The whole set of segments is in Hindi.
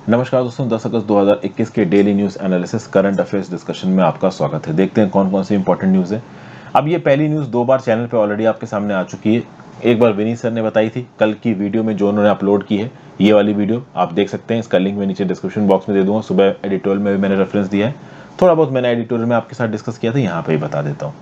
नमस्कार दोस्तों, 10 अगस्त 2021 के daily news analysis current affairs discussion में आपका स्वागत है। देखते हैं कौन कौन सी इंपॉर्टेंट न्यूज़ है। अब ये पहली न्यूज़ 2 बार चैनल पे ऑलरेडी आपके सामने आ चुकी है। एक बार विनीत सर ने बताई थी कल की वीडियो में जो उन्होंने अपलोड की है, ये वाली वीडियो आप देख सकते हैं। इसका लिंक मैं नीचे डिस्क्रिप्शन बॉक्स में दे दूंगा। सुबह एडिटोरियल में भी मैंने रेफरेंस दिया है, थोड़ा बहुत मैंने एडिटोरियल में आपके साथ डिस्कस किया था, यहाँ पे ही बता देता हूँ।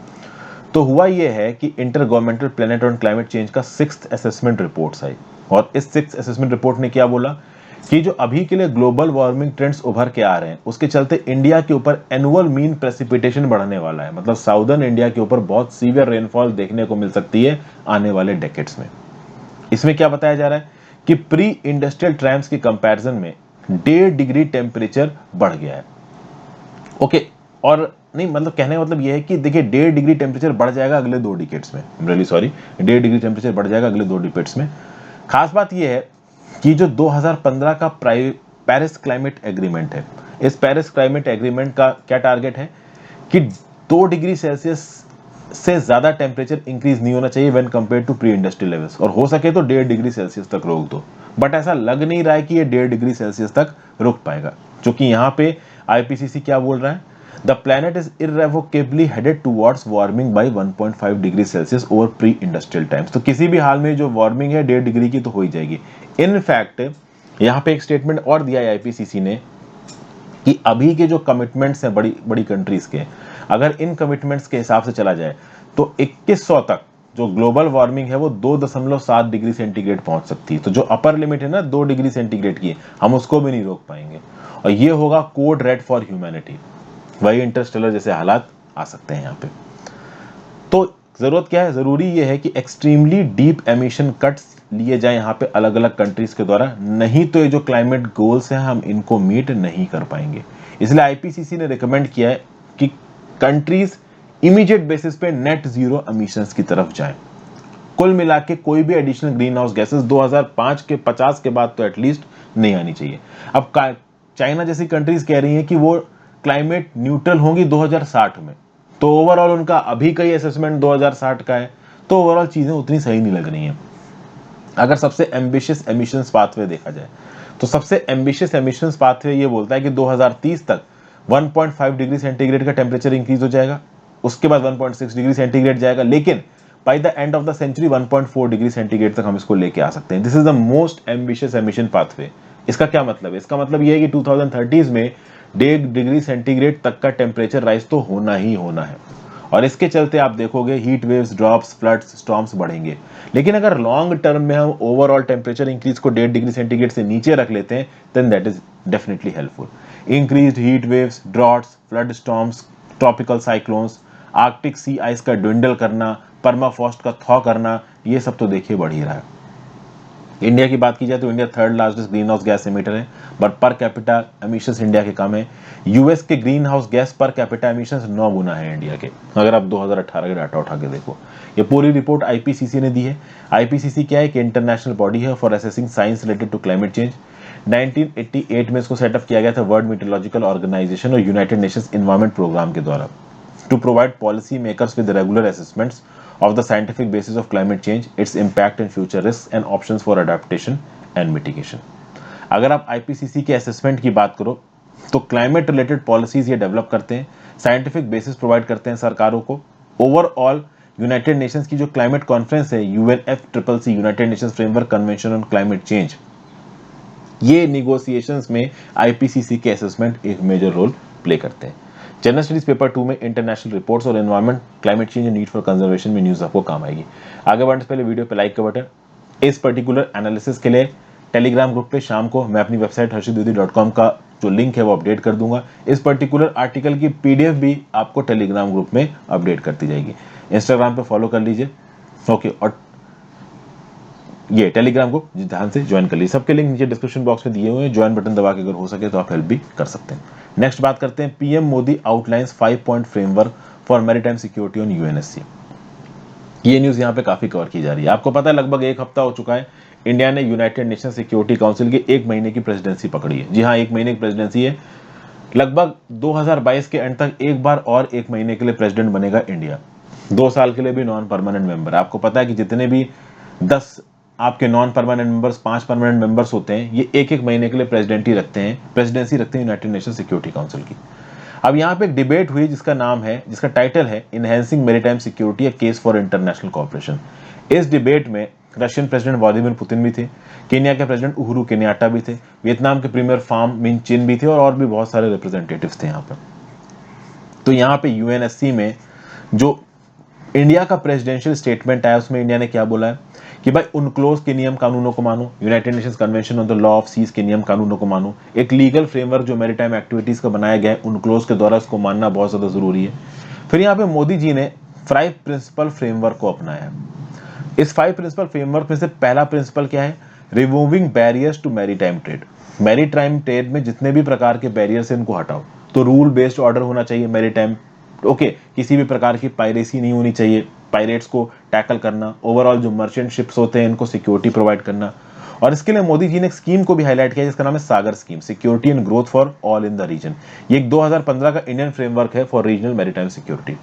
तो हुआ ये है कि inter governmental planet on climate change का 6th असेसमेंट रिपोर्ट आई। और इस 6th असेसमेंट रिपोर्ट ने क्या बोला कि जो अभी के लिए ग्लोबल वार्मिंग ट्रेंड्स उभर के आ रहे हैं, उसके चलते इंडिया के ऊपर एनुअल मीन प्रेसिपिटेशन बढ़ने वाला है। मतलब साउदर्न इंडिया के ऊपर बहुत सीवियर रेनफॉल देखने को मिल सकती है आने वाले डेकेड्स में। इसमें क्या बताया जा रहा है कि प्री इंडस्ट्रियल टाइम्स के कंपैरिजन में 1.5 डिग्री टेम्परेचर बढ़ गया है। ओके, और नहीं मतलब कहने का मतलब यह है कि देखिए 1.5 डिग्री टेम्परेचर बढ़ जाएगा अगले 2 डिकेड्स में। रियली सॉरी, 1.5 डिग्री टेम्परेचर बढ़ जाएगा अगले 2 डिकेड्स में। खास बात यह है कि जो 2015 का पेरिस क्लाइमेट एग्रीमेंट है, इस पेरिस क्लाइमेट एग्रीमेंट का क्या टारगेट है कि 2 डिग्री सेल्सियस से ज्यादा टेम्परेचर इंक्रीज नहीं होना चाहिए when compare to pre industrial levels, और हो सके तो 1.5 डिग्री सेल्सियस तक रोक दो। बट ऐसा लग नहीं रहा है कि ये 1.5 डिग्री सेल्सियस तक रुक पाएगा, क्योंकि यहाँ पे आईपीसीसी क्या बोल रहा है, the planet is irrevocably headed towards warming by 1.5 degree Celsius over pre industrial times. तो किसी भी हाल में जो वार्मिंग है 1.5 डिग्री की तो हो ही जाएगी। इनफैक्ट यहाँ पे एक स्टेटमेंट और दिया है आईपीसीसी ने कि अभी के जो कमिटमेंट्स हैं बड़ी बड़ी कंट्रीज के, अगर इन कमिटमेंट्स के हिसाब से चला जाए तो 2100 तक जो ग्लोबल वार्मिंग है वो 2.7 डिग्री सेंटीग्रेड पहुंच सकती है। तो जो अपर लिमिट है ना 2 डिग्री सेंटीग्रेड की, हम उसको भी नहीं रोक पाएंगे, और ये होगा कोड रेड फॉर ह्यूमैनिटी। वही इंटरस्टेलर जैसे हालात आ सकते हैं यहाँ पे। तो जरूरत क्या है, जरूरी ये है कि एक्सट्रीमली डीप एमिशन कट्स लिए जाए यहाँ पे अलग अलग कंट्रीज के द्वारा, नहीं तो ये जो क्लाइमेट गोल्स हैं हम इनको मीट नहीं कर पाएंगे। इसलिए आईपीसीसी ने रिकमेंड किया है कि कंट्रीज इमीडिएट बेसिस पे नेट जीरो एमिशंस की तरफ जाएं। कुल मिला के कोई भी एडिशनल ग्रीन हाउस गैसेस 2005 के 50 के बाद तो एटलीस्ट नहीं आनी चाहिए। अब चाइना जैसी कंट्रीज कह रही हैं कि वो क्लाइमेट न्यूट्रल होंगी 2060 में, तो ओवरऑल उनका अभी का ही असेसमेंट 2060 का है, तो ओवरऑल चीजें उतनी सही नहीं लग रही हैं। अगर सबसे एम्बिशियस एमिशंस पाथवे देखा जाए तो सबसे एम्बिशियस एमिशंस पाथवे ये बोलता है कि 2030 तक 1.5 डिग्री सेंटीग्रेड का टेम्परेचर इंक्रीज हो जाएगा, उसके बाद 1.6 डिग्री सेंटीग्रेड जाएगा, लेकिन by the end of the century 1.4 degree centigrade तक हम इसको लेके आ सकते हैं। This is the most ambitious emission pathway. इसका क्या मतलब है? इसका मतलब यह है कि 2030 में 1.5 डिग्री सेंटीग्रेड तक का टेम्परेचर राइज तो होना ही होना है, और इसके चलते आप देखोगे heat waves, drops, floods, storms बढ़ेंगे। लेकिन अगर लॉन्ग टर्म में हम ओवरऑल टेम्परेचर इंक्रीज को 1.5 डिग्री सेंटीग्रेड से नीचे रख लेते हैं, then that is definitely helpful. Increased heat waves, droughts, flood storms, tropical cyclones, Arctic sea ice का ड्विंडल करना, परमाफ्रॉस्ट का थॉ करना, ये सब तो देखिए बढ़ ही रहा है। इंडिया की बात की जाए तो India third largest green house gas emitter है, but per capita emissions India के कम है। यूएस के green house gas per capita emissions 9 गुना है इंडिया के, अगर आप 2018 के डाटा उठा के देखो। ये पूरी रिपोर्ट आईपीसीसी ने दी है। आईपीसीसी क्या है कि इंटरनेशनल बॉडी है for assessing science related to climate change. 1988 में इसको सेटअप किया गया था वर्ल्ड मीटरोलॉजिकल ऑर्गेनाइजेशन और यूनाइटेड नेशंस एनवायरमेंट प्रोग्राम के द्वारा, to provide policy makers with regular assessments of the scientific basis of climate change, its impact and future risks and options for adaptation and mitigation। अगर आप आईपीसीसी के असेसमेंट की बात करो तो क्लाइमेट रिलेटेड पॉलिसीज ये डेवलप करते हैं, साइंटिफिक बेसिस प्रोवाइड करते हैं सरकारों को। ओवरऑल यूनाइटेड नेशंस की जो क्लाइमेट कॉन्फ्रेंस है UNFCCC, United Nations framework convention on climate change, ये निगोसिएशंस में आईपीसीसी के असेसमेंट एक मेजर रोल प्ले करते हैं। जनरल स्टडीज पेपर 2 में इंटरनेशनल रिपोर्ट्स और environment, climate change and need for conservation में न्यूज आपको काम आएगी। आगे बढ़ने से पहले वीडियो पे लाइक का बटन। इस पर्टिकुलर एनालिसिस के लिए टेलीग्राम ग्रुप पे शाम को मैं अपनी वेबसाइट harshitdwedi.com का जो लिंक है वो अपडेट कर दूंगा। इस पर्टिकुलर आर्टिकल की पीडीएफ भी आपको टेलीग्राम ग्रुप में अपडेट करती जाएगी। इंस्टाग्राम पे फॉलो कर लीजिए, ओके, और ये टेलीग्राम को ध्यान से ज्वाइन कर लीजिए। सबके लिंक नीचे डिस्क्रिप्शन बॉक्स में दिए हुए हैं, ज्वाइन बटन दबा के अगर हो सके तो आप हेल्प भी कर सकते हैं। नेक्स्ट बात करते हैं, PM Modi outlines 5 point framework for maritime security on UNSC. ये न्यूज यहाँ पे काफी कवर की जा रही है। आपको पता है लगभग एक हफ्ता हो चुका है इंडिया ने यूनाइटेड नेशन सिक्योरिटी काउंसिल की 1 महीने की प्रेसिडेंसी पकड़ी है। जी हाँ, 1 महीने की प्रेसिडेंसी है। लगभग 2022 के एंड तक एक बार और 1 महीने के लिए प्रेसिडेंट बनेगा इंडिया, 2 साल के लिए भी नॉन परमानेंट मेंबर। आपको पता है कि जितने भी 10 आपके non permanent members, 5 permanent members होते हैं, ये एक एक महीने के लिए प्रेसिडेंसी रखते हैं यूनाइटेड नेशन सिक्योरिटी काउंसिल की। अब यहाँ पे एक डिबेट हुई जिसका टाइटल है enhancing maritime security, a case for international cooperation. इस डिबेट में रशियन प्रेसिडेंट व्लादिमीर पुतिन भी थे, केन्या के प्रेसिडेंट उहुरु केन्याटा भी थे, वियतनाम के प्रीमियर फाम मिन चिन भी थे और भी बहुत सारे रिप्रेजेंटेटिव्स थे यहाँ पर। तो यहाँ पे यूएनएससी में जो इंडिया का प्रेसिडेंशियल स्टेटमेंट आया उसमें इंडिया ने क्या बोला है कि भाई उनक्लोज के नियम कानूनों को मानो, United Nations Convention on the Law of the seas नियम कानूनों को मानो, एक लीगल फ्रेमवर्क जो मैरीटाइम एक्टिविटीज का बनाया गया है उनक्लोज के द्वारा उसको मानना बहुत ज्यादा जरूरी है। फिर यहाँ पे मोदी जी ने 5 प्रिंसिपल फ्रेमवर्क को अपनाया है। इस 5 प्रिंसिपल फ्रेमवर्क में से पहला प्रिंसिपल क्या है? Removing barriers to maritime trade. Maritime trade में जितने भी प्रकार के बैरियर्स हैं उनको हटाओ। तो रूल बेस्ड ऑर्डर होना चाहिए मैरीटाइम, ओके, किसी भी प्रकार की पायरेसी नहीं होनी चाहिए, पायरेट्स को टैकल करना, ओवरऑल जो मर्चेंट शिप्स होते हैं इनको सिक्योरिटी प्रोवाइड करना। और इसके लिए मोदी जी ने एक स्कीम को भी हाईलाइट किया जिसका नाम है SAGAR scheme, security and growth for all in the region. ये एक 2015 का इंडियन फ्रेमवर्क है फॉर रीजनल मैरीटाइम सिक्योरिटी।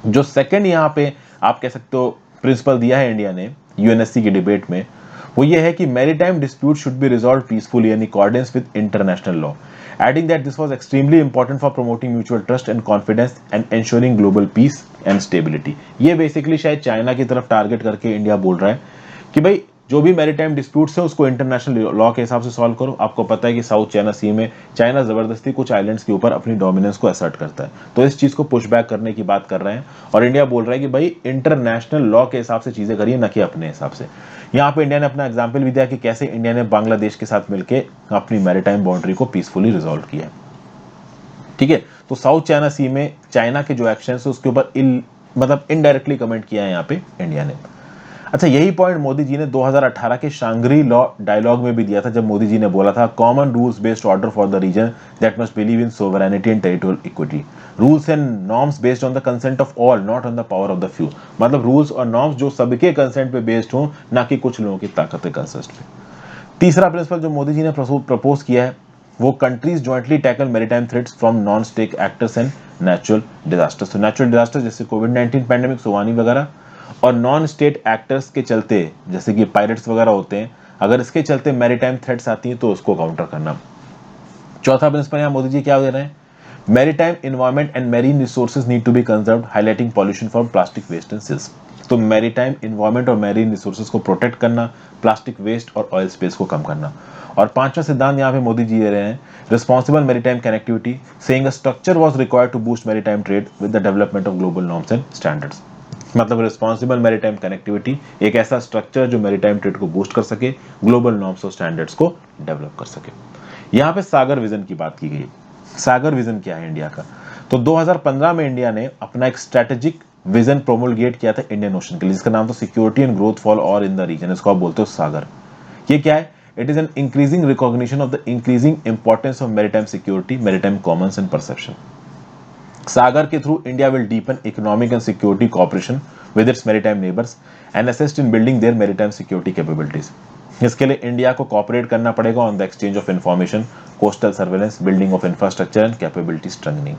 जो सेकंड यहाँ पे आप कह सकते हो प्रिंसिपल दिया है इंडिया ने यूएनएससी की डिबेट में, वो ये है कि maritime dispute should be resolve peacefully in accordance with international law, adding that this was extremely important for promoting mutual trust and confidence and ensuring global peace and stability। ये बेसिकली शायद चाइना की तरफ टारगेट करके इंडिया बोल रहा है कि भाई जो भी मैरीटाइम डिस्प्यूट्स है उसको इंटरनेशनल लॉ के हिसाब से सॉल्व करो। आपको पता है कि साउथ चाइना सी में चाइना जबरदस्ती कुछ आइलैंड्स के ऊपर अपनी डोमिनेंस को असर्ट करता है, तो इस चीज को पुश बैक करने की बात कर रहे हैं और इंडिया बोल रहा है कि भाई इंटरनेशनल लॉ के हिसाब से चीजें करिए, न कि अपने हिसाब से। यहाँ पे इंडिया ने अपना एग्जाम्पल भी दिया कि कैसे इंडिया ने बांग्लादेश के साथ मिलकर अपनी मैरीटाइम बाउंड्री को पीसफुली रिजॉल्व किया है। ठीक है, तो साउथ चाइना सी में चाइना के जो एक्शन है उसके ऊपर मतलब इनडायरेक्टली कमेंट किया है यहाँ पे इंडिया ने। अच्छा, यही पॉइंट मोदी जी ने 2018 के शांघरी लॉ डायलॉग में भी दिया था, जब मोदी जी ने बोला था common rules based order for the region that must believe in sovereignty and territorial equity, rules and norms based on the consent of all not on the power of the few. मतलब रूल्स और नॉर्म्स जो सबके कंसेंट पे बेस्ड हो, ना कि कुछ लोगों की ताकत के कंसेंट पे। तीसरा प्रिंसिपल जो मोदी जी ने प्रपोज किया है वो countries jointly tackle maritime threats from non state actors and natural disasters. तो नेचुरल डिजास्टर जैसे कोविड-19 पैंडेमिक, सुनामी वगैरह, और नॉन स्टेट एक्टर्स के चलते जैसे कि पायरेट्स वगैरह होते हैं, अगर इसके चलते मैरीटाइम थ्रेट्स आती हैं तो उसको काउंटर करना। चौथा प्रिंसिपल यहाँ मोदी जी क्या दे रहे हैं? Maritime environment and marine resources need to be conserved, highlighting pollution from plastic waste and spills. तो मैरीटाइम एनवायरमेंट और मैरीन रिसोर्सेज को प्रोटेक्ट करना, प्लास्टिक वेस्ट और ऑयल स्पेस को कम करना। और पांचवा सिद्धांत यहाँ पे मोदी जी दे रहे हैं responsible maritime connectivity, saying a structure was required to boost maritime trade with the development of global norms and standards. मतलब रिस्पॉन्सिबल मैरीटाइम कनेक्टिविटी एक ऐसा स्ट्रक्चर जो मैरीटाइम ट्रेड को बूस्ट कर सके, ग्लोबल नॉर्म्स और स्टैंडर्ड्स को डेवलप कर सके। यहाँ पे सागर विजन की बात की गई। सागर विजन क्या है इंडिया का? तो 2015 में इंडिया ने अपना एक स्ट्रेटेजिक विजन प्रोमोलगेट किया था इंडियन ओशन के लिए, जिसका नाम था security and growth for all in the region. इसको आप बोलते हो सागर। ये क्या है? It is an increasing recognition of the increasing importance of maritime security, maritime commons and perception. SAGAR के through India will deepen economic and security cooperation with its maritime neighbours and assist in building their maritime security capabilities. इसके लिए इंडिया को कोऑपरेट करना पड़ेगा on the exchange of information, coastal surveillance, building of infrastructure and capability strengthening.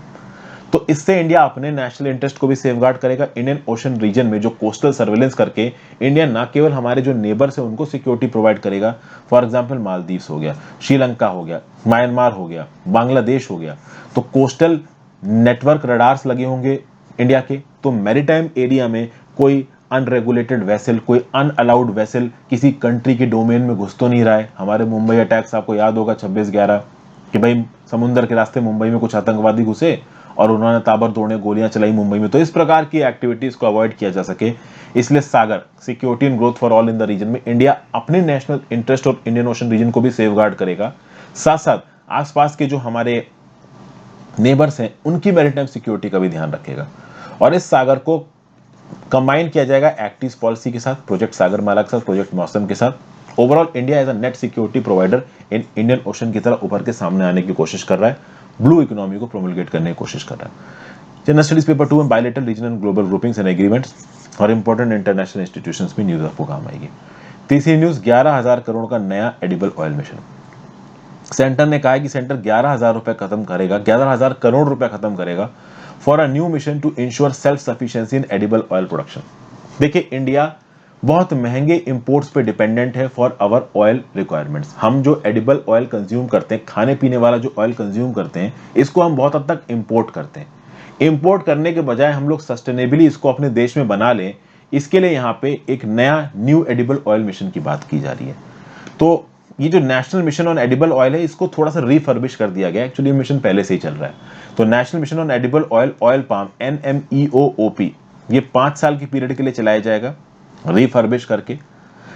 तो इससे इंडिया अपने नेशनल इंटरेस्ट को भी सेफगार्ड करेगा। इंडियन ओशन रीजन में जो कोस्टल सर्वेलेंस करके इंडिया ना केवल हमारे जो नेबर्स है उनको सिक्योरिटी प्रोवाइड करेगा, फॉर एग्जांपल मालदीव्स हो गया, श्रीलंका हो गया, म्यांमार हो गया, बांग्लादेश हो गया, तो कोस्टल नेटवर्क रडार्स लगे होंगे इंडिया के, तो मैरीटाइम एरिया में कोई अनरेगुलेटेड वेसल, कोई अनअलाउड वेसल किसी कंट्री के डोमेन में घुस तो नहीं रहा है। हमारे मुंबई अटैक्स आपको याद होगा 26/11 कि भाई समुद्र के रास्ते मुंबई में कुछ आतंकवादी घुसे और उन्होंने ताबड़तोड़ गोलियां चलाई मुंबई में। तो इस प्रकार की एक्टिविटीज को अवॉइड किया जा सके, इसलिए SAGAR security and growth for all in the region में इंडिया अपने नेशनल इंटरेस्ट और इंडियन ओशन रीजन को भी सेफगार्ड करेगा, साथ साथ आसपास के जो हमारे नेबर्स हैं उनकी मैरीटाइम सिक्योरिटी का भी ध्यान रखेगा। और इस सागर को कंबाइन किया जाएगा एक्ट ईस्ट पॉलिसी के साथ, प्रोजेक्ट सागरमाला के साथ, प्रोजेक्ट मौसम के साथ। Overall India as a net security provider in Indian Ocean की तरह उभर के सामने आने की कोशिश कर रहा है, ब्लू इकोनॉमी को प्रोमोलगेट करने की कोशिश कर रहा है। जनरल स्टडीज पेपर 2 में bilateral, regional and global groupings and agreements और इंपॉर्टेंट इंटरनेशनल इंस्टीट्यूशंस में न्यूज आपको काम आएगी। तीसरी न्यूज 11,000 करोड़ का नया एडिबल ऑयल मिशन। सेंटर ने कहा है कि सेंटर 11,000 रुपए खत्म करेगा, 11,000 करोड़ रुपए खत्म करेगा for a new mission to ensure self sufficiency in edible oil production. देखिए इंडिया बहुत महंगे इंपोर्ट्स पे डिपेंडेंट है फॉर आवर ऑयल रिक्वायरमेंट्स। हम जो एडिबल ऑयल कंज्यूम करते हैं, खाने पीने वाला जो ऑयल कंज्यूम करते हैं, इसको हम बहुत हद तक इंपोर्ट करते हैं। इंपोर्ट करने के बजाय हम लोग सस्टेनेबली इसको अपने देश में बना लें, इसके लिए यहाँ पे एक नया न्यू एडिबल ऑयल मिशन की बात की जा रही है। तो ये जो national mission on edible oil है, इसको थोड़ा सा रिफर्बिश कर दिया गया। एक्चुअली मिशन पहले से ही चल रहा है। तो national mission on edible oil, oil palm, NMEOOP, ये 5 साल की पीरियड के लिए चलाया जाएगा, रिफर्बिश करके।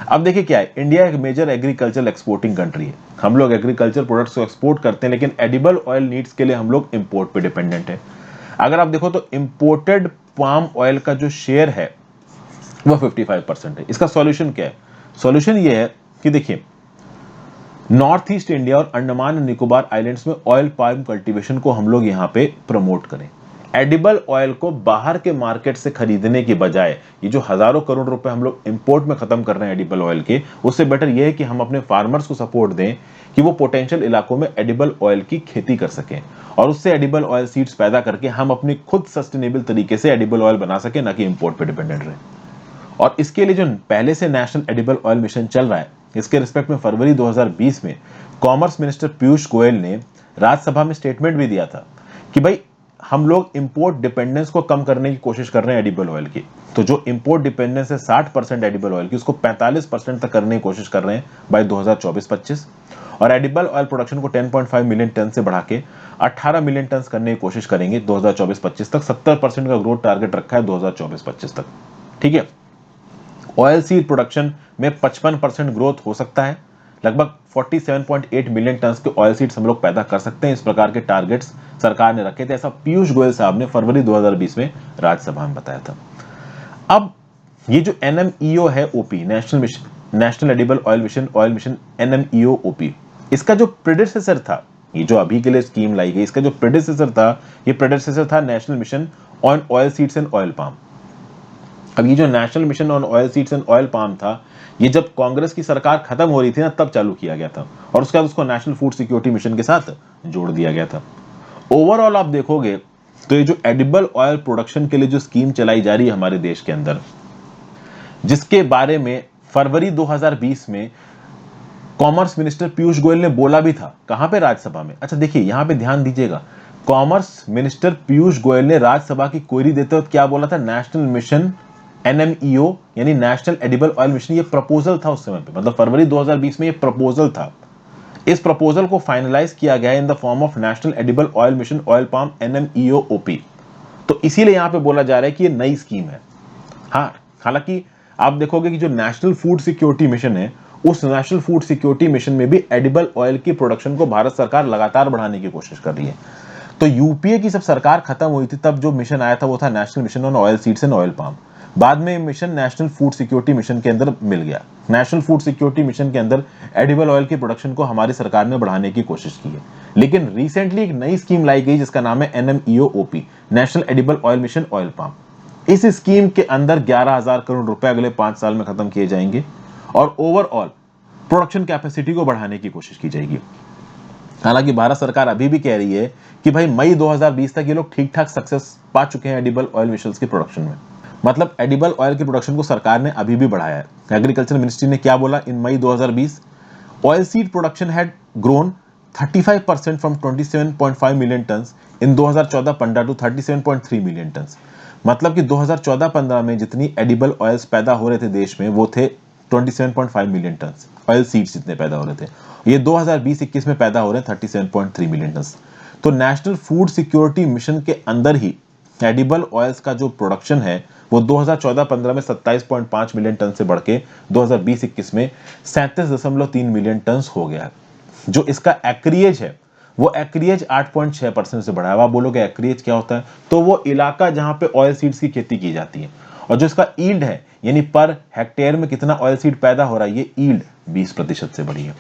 अब देखिए क्या है, इंडिया एक मेजर एग्रीकल्चर एक्सपोर्टिंग कंट्री है। हम लोग एग्रीकल्चर प्रोडक्ट्स को एक्सपोर्ट करते हैं, लेकिन एडिबल ऑयल नीड्स के लिए हम लोग इंपोर्ट पे डिपेंडेंट है। अगर आप देखो तो इंपोर्टेड पाम ऑयल का जो शेयर है वो 55% है। इसका सॉल्यूशन क्या है? सॉल्यूशन ये है कि देखिए, नॉर्थ ईस्ट इंडिया और अंडमान एंड निकोबार आइलैंड्स में ऑयल पाम कल्टीवेशन को हम लोग यहाँ पे प्रमोट करें। एडिबल ऑयल को बाहर के मार्केट से खरीदने के बजाय, ये जो हजारों करोड़ रुपए हम लोग इंपोर्ट में खत्म कर रहे हैं एडिबल ऑयल के, उससे बेटर ये है कि हम अपने फार्मर्स को सपोर्ट दें कि वो पोटेंशियल इलाकों में एडिबल ऑयल की खेती कर सकें, और उससे एडिबल ऑयल सीड्स पैदा करके हम अपनी खुद सस्टेनेबल तरीके से एडिबल ऑयल बना सके, ना कि इंपोर्ट पे डिपेंडेंट रहे। और इसके लिए जो पहले से नेशनल एडिबल ऑयल मिशन चल रहा है, इसके रिस्पेक्ट में फरवरी 2020 में कॉमर्स मिनिस्टर पीयूष गोयल ने राज्यसभा में स्टेटमेंट भी दिया था कि भाई हम लोग इंपोर्ट डिपेंडेंस को कम करने की कोशिश कर रहे हैं एडिबल ऑयल की। तो जो इंपोर्ट डिपेंडेंस है 60% एडिबल ऑयल की, उसको 45% तक करने की कोशिश कर रहे हैं बाय 2024-25, और एडिबल ऑयल प्रोडक्शन को 10.5 मिलियन टन से बढ़ा के 18 मिलियन टन करने की कोशिश करेंगे 2024-25 तक। 70% का ग्रोथ टारगेट रखा है 2024-25 तक। ठीक है। ऑयल सीड प्रोडक्शन में 55% ग्रोथ हो सकता है। लगभग 47.8 मिलियन टन के ऑयल सीड्स हम लोग पैदा कर सकते हैं। इस प्रकार के टारगेट्स सरकार ने रखे थे, ऐसा पीयूष गोयल साहब ने फरवरी 2020 में राज्यसभा में बताया था। अब ये जो NMEO है, OP, national edible oil mission NMEO-OP, इसका जो प्रेडेसेसर था, ये जो अभी के लिए स्कीम लाई गई, इसका जो प्रेडेसेसर था national mission on oil seeds and oil palm. अब ये जो national mission on oil seeds and oil palm था, ये जब कांग्रेस की सरकार खत्म हो रही थी ना, तब चालू किया गया था, और उसके बाद उसको नेशनल फूड सिक्योरिटी मिशन के साथ जोड़ दिया गया था। ओवरऑल आप देखोगे तो ये जो एडिबल ऑयल प्रोडक्शन के लिए जो स्कीम चलाई जा रही है हमारे देश के अंदर, जिसके बारे में फरवरी 2020 में कॉमर्स मिनिस्टर पीयूष गोयल ने बोला भी था, कहां पे? राज्यसभा में। अच्छा देखिए, यहां पे ध्यान दीजिएगा, कॉमर्स मिनिस्टर पीयूष गोयल ने राज्यसभा की क्वेरी देते वक्त क्या बोला था? नेशनल मिशन NMEO यानी नेशनल एडिबल ऑयल मिशन, ये प्रपोजल था उस समय पे, मतलब फरवरी 2020 में ये प्रपोजल था। इस प्रपोजल को फाइनलाइज किया गया in the form of national edible oil mission oil palm NMEO-OP। तो इसीलिए यहां पे बोला जा रहा है कि ये नई स्कीम है। हाँ, हालांकि आप देखोगे कि जो नेशनल फूड सिक्योरिटी मिशन है, उस नेशनल फूड सिक्योरिटी मिशन में भी एडिबल ऑयल की प्रोडक्शन को भारत सरकार लगातार बढ़ाने की कोशिश कर रही है। तो यूपीए की जब सरकार खत्म हुई थी, तब जो मिशन आया था वो था national mission on oil seeds and oil palm. बाद में mission national food security mission के अंदर मिल गया। नेशनल फूड सिक्योरिटी मिशन के अंदर एडिबल ऑयल की प्रोडक्शन को हमारी सरकार ने बढ़ाने की कोशिश की है। लेकिन रिसेंटली एक नई स्कीम लाई गई जिसका नाम है NMEO-OP, national edible oil mission oil palm. इस स्कीम के अंदर 11,000 करोड़ रुपए अगले 5 साल में खत्म किए जाएंगे, और ओवरऑल प्रोडक्शन कैपेसिटी को बढ़ाने की कोशिश की जाएगी। हालांकि भारत सरकार अभी भी कह रही है कि भाई मई 2020 तक ये लोग ठीक ठाक सक्सेस पा चुके हैं एडिबल ऑयल मिशंस की प्रोडक्शन में। मतलब एडिबल ऑयल की प्रोडक्शन को सरकार ने अभी भी बढ़ाया है। एग्रीकल्चर मिनिस्ट्री ने क्या बोला in May 2020? Oil seed production had grown 35% from 27.5 million tons in 2014-15 to 37.3 million tons. मतलब कि 2014-15 में जितनी एडिबल ऑयल्स पैदा हो रहे थे देश में, वो थे 27.5 मिलियन टन्स। ऑयल सीड्स जितने पैदा हो रहे थे, ये 2020-21 में पैदा हो रहे हैं 37.3 मिलियन टन्स। तो नेशनल फूड सिक्योरिटी मिशन के अंदर ही एडिबल ऑयल्स का जो प्रोडक्शन है वो 2014-15 में 27.5 मिलियन टन से बढ़ के 2020-21 में 37.3 मिलियन टन हो गया। जो इसका एक्रिएज है, वो एक्रिएज 8.6% से बढ़ा है। आप बोलोगे एक्रिएज क्या होता है? तो वो इलाका जहां पे ऑयल सीड्स की खेती की जाती है, और जो इसका ईल्ड है, यानी पर हेक्टेयर में कितना ऑयल सीड पैदा हो रहा है, ये ईल्ड 20% से बढ़ी है।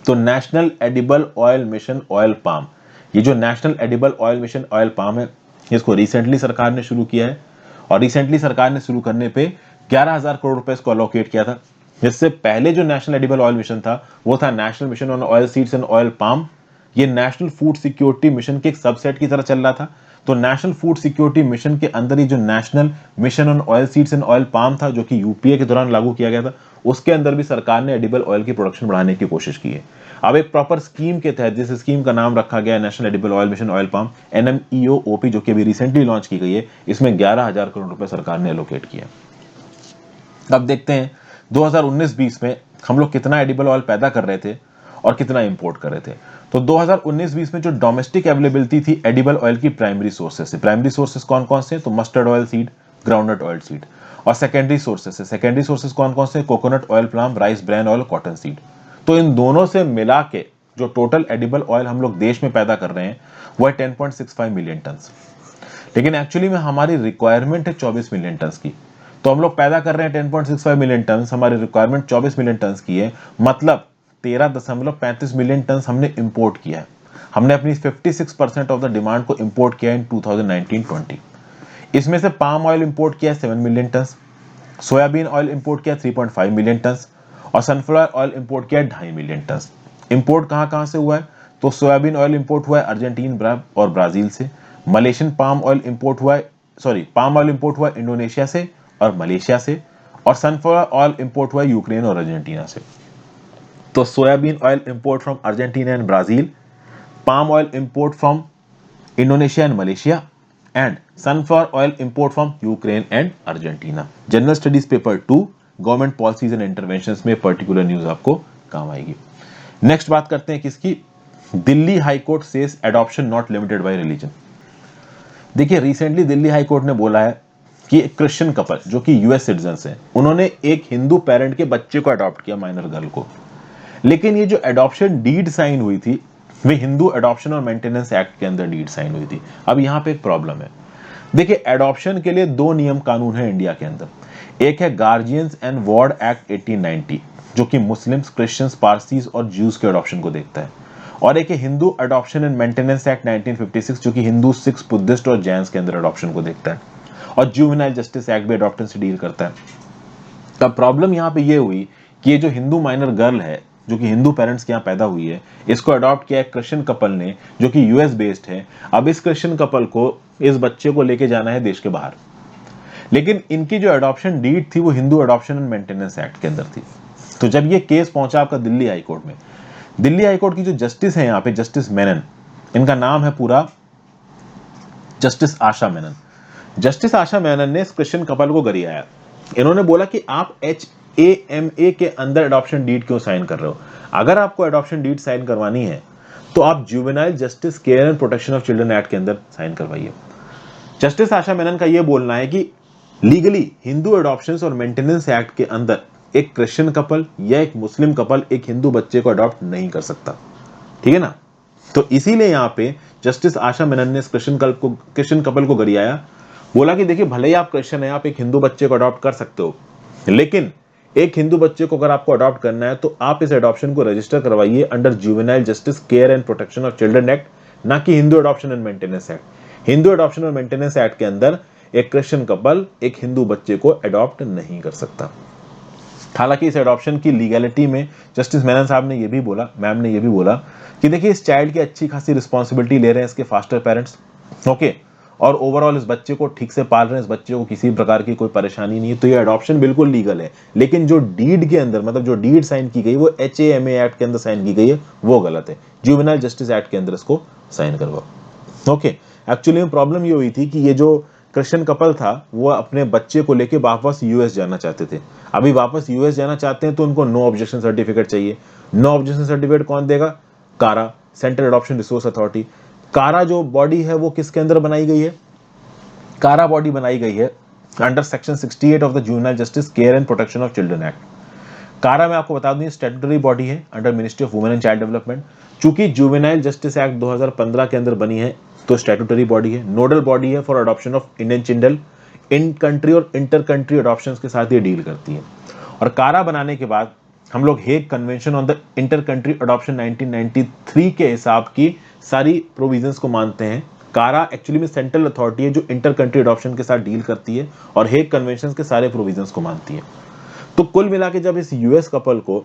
तो national edible oil mission oil palm, ये जो national edible oil mission oil palm है, इसको रिसेंटली सरकार ने शुरू किया है, और रिसेंटली सरकार ने शुरू करने पे 11,000 करोड़ रुपए इसको अलोकेट किया था। इससे पहले जो नेशनल एडिबल ऑयल मिशन था वो था national mission on oil seeds and oil palm. ये नेशनल फूड सिक्योरिटी मिशन के एक सबसेट की तरह चल रहा था। तो नेशनल फूड सिक्योरिटी मिशन के अंदर ही जो national mission on oil seeds and oil palm था, जो कि यूपीए के दौरान लागू किया गया था, उसके अंदर भी सरकार ने एडिबल ऑयल की प्रोडक्शन बढ़ाने की कोशिश की है। अब एक प्रॉपर स्कीम के तहत, जिस स्कीम का नाम रखा गया है national edible oil mission oil palm NMEO-OP, जो कि अभी रिसेंटली लॉन्च की गई है, इसमें 11,000 करोड़ रुपए सरकार ने एलोकेट किया। अब देखते हैं 2019-20 में हम लोग कितना एडिबल ऑयल पैदा कर रहे थे और कितना इंपोर्ट कर रहे थे। तो 2019-20 में जो डोमेस्टिक अवेलेबिलिटी थी एडिबल ऑयल की प्राइमरी सोर्सेस से, प्राइमरी सोर्सेस कौन कौन से, तो mustard oil seed, groundnut oil seed. और सेकेंडरी सोर्सेस से, सेकेंडरी सोर्सेस कौन कौन से, coconut oil palm, rice bran oil, cotton seed. तो इन दोनों से मिला के जो टोटल एडिबल ऑयल हम लोग देश में पैदा कर रहे हैं वो है 10.65 मिलियन टन। लेकिन एक्चुअली में हमारी रिक्वायरमेंट है 24 मिलियन टन की। तो हम लोग पैदा कर रहे हैं 10.65 मिलियन टन, हमारी रिक्वायरमेंट 24 मिलियन टन की है, मतलब 13.35 मिलियन टन हमने इंपोर्ट किया है। हमने अपनी 56% ऑफ द डिमांड को इंपोर्ट किया इन 2019-20। इसमें से पाम ऑयल इंपोर्ट किया 7 million ton, soybean oil import किया 3.5 मिलियन टन और सनफ्लावर ऑयल इंपोर्ट किया 2.5 मिलियन टन। इंपोर्ट कहां से हुआ है, तो सोयाबीन ऑयल इंपोर्ट हुआ है अर्जेंटीन और ब्राजील से। मलेशियन पाम ऑयल इंपोर्ट हुआ है, पाम ऑयल इंपोर्ट हुआ इंडोनेशिया से और मलेशिया से। और सनफ्लावर ऑयल इंपोर्ट हुआ यूक्रेन और अर्जेंटीना से। तो soybean oil import from Argentina and Brazil, palm oil import from Indonesia and Malaysia, and sunflower oil import from Ukraine and Argentina. General Studies Paper 2, Government Policies and Interventions में पर्टिकुलर न्यूज आपको काम आएगी। नेक्स्ट बात करते हैं किसकी, Delhi high court says adoption not limited by religion. देखिए रिसेंटली दिल्ली हाई कोर्ट ने बोला है कि एक क्रिश्चियन कपल जो कि यूएस सिटीजन है, उन्होंने एक हिंदू पेरेंट के बच्चे को अडॉप्ट किया, माइनर गर्ल को। लेकिन ये जो एडॉप्शन डीड साइन हुई थी वे हिंदू एडॉप्शन और मेंटेनेंस एक्ट के अंदर डीड साइन हुई थी। अब यहां पे एक प्रॉब्लम है। देखिए एडॉप्शन के लिए दो नियम कानून है इंडिया के अंदर। एक है गार्जियंस एंड वार्ड एक्ट 1890 जो कि मुस्लिम्स, क्रिश्चियंस, पारसीज और ज्यूज के एडॉप्शन को देखता है, और एक है Hindu adoption and maintenance act 1956 जो कि हिंदू, सिख्स, बुद्धिस्ट और जैन्स के अंदर एडॉप्शन को देखता है, और जुवेनाइल जस्टिस एक्ट भी एडॉप्शन से डील करता है। तब प्रॉब्लम यहां पे ये हुई कि ये जो हिंदू माइनर गर्ल है जो कि हिंदू पेरेंट्स के यहाँ पैदा हुई है, इसको अडॉप्ट किया एक क्रिश्चियन कपल ने जो कि यूएस बेस्ड है। अब इस क्रिश्चियन कपल को इस बच्चे को लेके जाना है देश के बाहर, लेकिन इनकी जो अडॉप्शन डीड थी वो Hindu adoption and maintenance act के अंदर थी। तो जब ये केस पहुंचा आपका दिल्ली हाई कोर्ट में, दिल्ली हाई कोर्ट की जो जस्टिस है यहाँ पे, जस्टिस मेनन, इनका नाम है पूरा जस्टिस आशा मेनन। जस्टिस आशा मेनन ने इस क्रिश्चियन कपल को गरियाया। इन्होंने बोला कि आप HAMA के अंदर एडॉप्शन डीड क्यों साइन कर रहे हो? अगर आपको एडॉप्शन डीड साइन करवानी है तो आप juvenile justice care and protection of children act के अंदर साइन करवाइए। जस्टिस आशा मेनन का यह बोलना है कि लीगली हिंदू एडॉप्शंस और मेंटेनेंस एक्ट के अंदर एक क्रिश्चियन कपल या एक मुस्लिम कपल एक हिंदू बच्चे को अडॉप्ट नहीं कर सकता, ठीक है ना। तो इसीलिए यहाँ पे जस्टिस आशा मेनन ने क्रिश्चियन कपल को गरियाया, बोला कि देखिए भले ही आप क्रिश्चियन है, आप एक हिंदू बच्चे को अडॉप्ट कर सकते हो, लेकिन एक हिंदू बच्चे को अगर आपको अडॉप्ट करना है तो आप इस एडॉप्शन को रजिस्टर करवाइए under juvenile justice care and protection of children act, ना कि Hindu adoption and maintenance act. Hindu adoption और मेंटेनेंस एक्ट के अंदर एक क्रिश्चियन कपल एक हिंदू बच्चे को अडॉप्ट नहीं कर सकता। हालांकि इस एडॉप्शन की लीगैलिटी में जस्टिस मेनन साहब ने यह भी बोला, मैम ने यह भी बोला कि देखिए इस चाइल्ड की अच्छी खासी रिस्पॉन्सिबिलिटी ले रहे हैं इसके फास्टर पेरेंट्स, ओके, और ओवरऑल इस बच्चे को ठीक से पाल रहे हैं, इस बच्चे को किसी प्रकार की कोई परेशानी नहीं है, तो ये एडॉप्शन बिल्कुल लीगल है। लेकिन जो डीड के अंदर, मतलब जो डीड साइन की गई वो HAMA एक्ट के अंदर साइन की गई है, वो गलत है। जुवेनाइल जस्टिस एक्ट के अंदर इसको साइन करवाओ, ओके। एक्चुअली में प्रॉब्लम ये हुई थी कि ये जो क्रिश्चियन कपल था वो अपने बच्चे को लेके वापस यूएस जाना चाहते थे। अभी वापस यूएस जाना चाहते हैं तो उनको नो ऑब्जेक्शन सर्टिफिकेट चाहिए। नो ऑब्जेक्शन सर्टिफिकेट कौन देगा? कारा, सेंट्रल एडॉप्शन रिसोर्स अथॉरिटी। कारा जो बॉडी है वो किसके अंदर बनाई गई है? कारा बॉडी बनाई गई है under section 68 of the juvenile justice care and protection of children act. कारा मैं आपको बता दूं स्टैट्यूटरी बॉडी है under ministry of women and child development. चूंकि जुवेनाइल जस्टिस एक्ट 2015 के अंदर बनी है तो स्टैट्यूटरी बॉडी है, नोडल बॉडी है for adoption of Indian children. In country और इंटर कंट्री अडॉप्शंस के साथ ये डील करती है। और कारा बनाने के बाद हम लोग Hague convention on the inter country adoption 1993 के हिसाब की सारी प्रोविजंस को मानते हैं। कारा एक्चुअली में सेंट्रल अथॉरिटी है जो इंटर कंट्री अडॉप्शन के साथ डील करती है और हेग कन्वेंशन के सारे प्रोविजंस को मानती है। तो कुल मिला के जब इस यूएस कपल को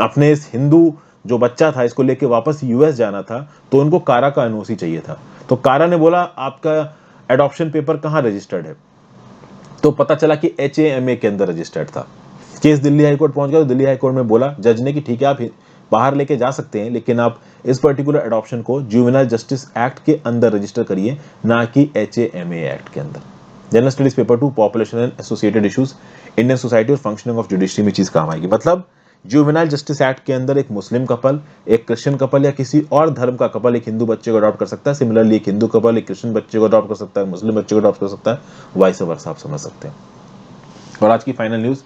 अपने इस हिंदू जो बच्चा था इसको लेके वापस यूएस जाना था तो उनको कारा का एनओसी चाहिए था। तो कारा ने बोला आपका एडॉप्शन पेपर कहाँ रजिस्टर्ड है, तो पता चला कि HAMA के अंदर रजिस्टर्ड था। केस दिल्ली हाईकोर्ट पहुंच गया, तो दिल्ली हाईकोर्ट में बोला जज ने कि ठीक है आप बाहर लेके जा सकते हैं, लेकिन आप इस पर्टिकुलर एडॉप्शन को जुवेनाइल जस्टिस एक्ट के अंदर रजिस्टर करिए, ना कि HAMA एक्ट के अंदर। General studies paper 2 population and associated issues, Indian society और फंक्शनिंग ऑफ जुडिशरी में चीज काम आएगी। मतलब जुवेनाइल जस्टिस एक्ट के अंदर एक मुस्लिम कपल, एक क्रिश्चियन कपल या किसी और धर्म का कपल एक हिंदू बच्चे को अडॉप्ट कर सकता है, सिमिलरली एक हिंदू कपल एक क्रिश्चियन बच्चे को अडॉप्ट कर सकता है, मुस्लिम बच्चे को अडॉप्ट कर सकता है, वाइस वर्सा आप समझ सकते हैं। और आज की final news,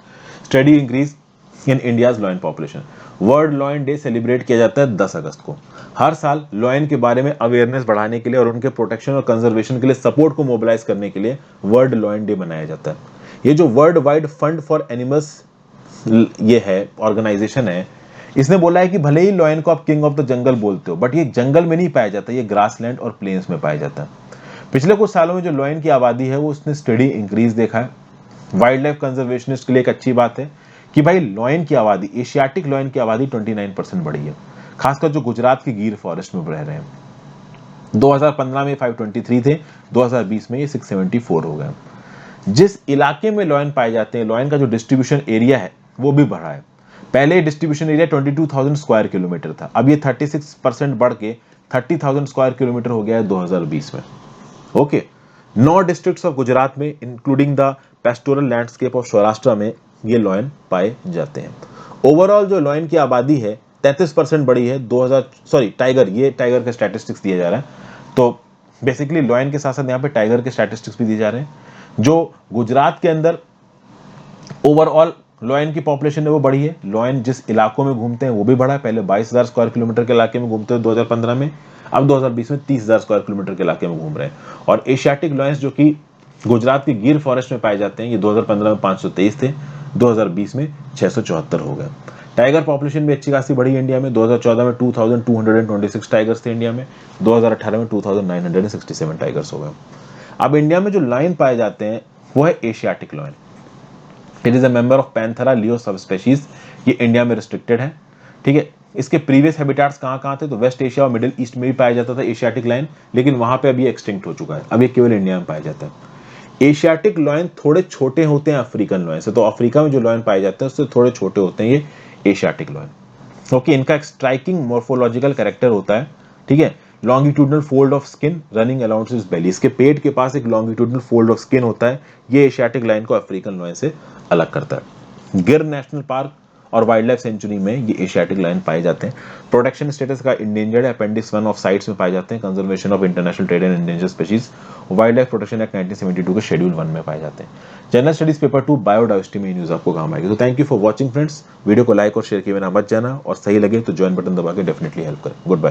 study increase in India's lion population. World lion day celebrate किया जाता है 10 अगस्त को। हर साल लॉयन के बारे में अवेयरनेस बढ़ाने के लिए और उनके प्रोटेक्शन और कंजर्वेशन के लिए सपोर्ट को मोबिलाइज करने के लिए वर्ल्ड लॉयन डे मनाया जाता है। ये जो world wide fund for animals ये है ऑर्गेनाइजेशन है, इसने बोला है कि भले ही लॉयन को आप किंग ऑफ द जंगल बोलते हो, बट ये जंगल में नहीं पाया जाता, ये ग्रासलैंड और प्लेन्स में पाया जाता है। पिछले कुछ सालों में जो लॉयन की आबादी है वो उसने स्टडी इंक्रीज देखा है। वाइल्ड लाइफ कंजर्वेशनिस्ट के लिए एक अच्छी बात है कि भाई लॉयन की आबादी, एशियाटिक लॉयन की आबादी 29% बढ़ी है, खासकर जो गुजरात के गिर फॉरेस्ट में रह रहे हैं। 2015 में 523 थे, 2020 में ये 674 हो गए। जिस इलाके में लॉयन पाए जाते हैं, लॉयन का जो डिस्ट्रीब्यूशन एरिया है वो भी बढ़ा है। पहले डिस्ट्रीब्यूशन एरिया 22,000 स्क्वायर किलोमीटर था, अब ये 36% बढ़ के 30,000 स्क्वायर किलोमीटर हो गया है 2020 में। ओके, 9 डिस्ट्रिक्ट्स ऑफ गुजरात में including the pastoral landscape of Saurashtra में ये लॉयन पाए जाते हैं। ओवरऑल जो लॉयन की आबादी है 33% बढ़ी है 2000 टाइगर, ये टाइगर के स्टैटिस्टिक्स दिए जा रहे हैं, तो बेसिकली लॉयन के साथ साथ यहाँ पे टाइगर के स्टैटिस्टिक्स भी दिए जा रहे हैं। जो गुजरात के अंदर ओवरऑल लॉयन की पॉपुलेशन है वो बढ़ी है, लॉयन जिस इलाकों में घूमते हैं वो भी बढ़ा है। पहले 22,000 स्क्वायर किलोमीटर के इलाके में घूमते थे 2015 में, अब 2020 में 30,000 स्क्वायर किलोमीटर के इलाके में घूम रहे हैं। और एशियाटिक लॉयंस जो कि गुजरात के गिर फॉरेस्ट में पाए जाते हैं, ये 2015 में 523 थे, 2020 में 674 हो गए। टाइगर पॉपुलेशन भी अच्छी खासी बढ़ी है इंडिया में। 2014 में 2226 टाइगर्स थे इंडिया में, 2018 में 2967 टाइगर्स हो गए। अब इंडिया में जो लायन पाए जाते हैं वो है Asiatic lion. It is a member of Panthera leo सब स्पेशीज, ये इंडिया में रिस्ट्रिक्टेड है, ठीक है। इसके प्रीवियस हैबिटाट्स कहाँ थे, तो वेस्ट एशिया और मिडिल ईस्ट में भी पाया जाता था एशियाटिक लायन, लेकिन वहां पे अभी एक्सटिंक्ट हो चुका है, अभी केवल इंडिया में पाया जाता है। एशियाटिक लॉयन थोड़े छोटे होते हैं अफ्रीकन लॉयन से, तो अफ्रीका में जो लॉयन पाए जाते हैं उससे थोड़े छोटे होते हैं ये एशियाटिक लॉयन, क्योंकि इनका एक स्ट्राइकिंग मोर्फोलॉजिकल कैरेक्टर होता है, ठीक है। Longitudinal fold of skin running around his belly, इसके पेट के पास एक लॉन्गिट्यूडनल फोल्ड ऑफ स्किन होता है, ये एशियाटिक लायन को अफ्रीकन लॉयन से अलग करता है। गिर नेशनल पार्क और वाइल्ड लाइफ सेंचुरी में ये एशियाटिक लायन पाए जाते हैं। प्रोटेक्शन स्टेटस का इंडेंजर्ड है, अपेंडिक्स 1 ऑफ साइट्स में पाए जाते हैं। Conservation of international trade and endangered species wild life protection act 1972 के शेड्यूल 1 में पाए जाते हैं। जनरल स्टडीज पेपर 2 बायोडाइवर्सिटी में न्यूज आपको काम आएगी। तो thank you for watching friends, video को लाइक और शेयर किए बिना मत जाना, और सही लगे तो ज्वाइन बटन दबा के डेफिनेटली हेल्प करें। Good bye.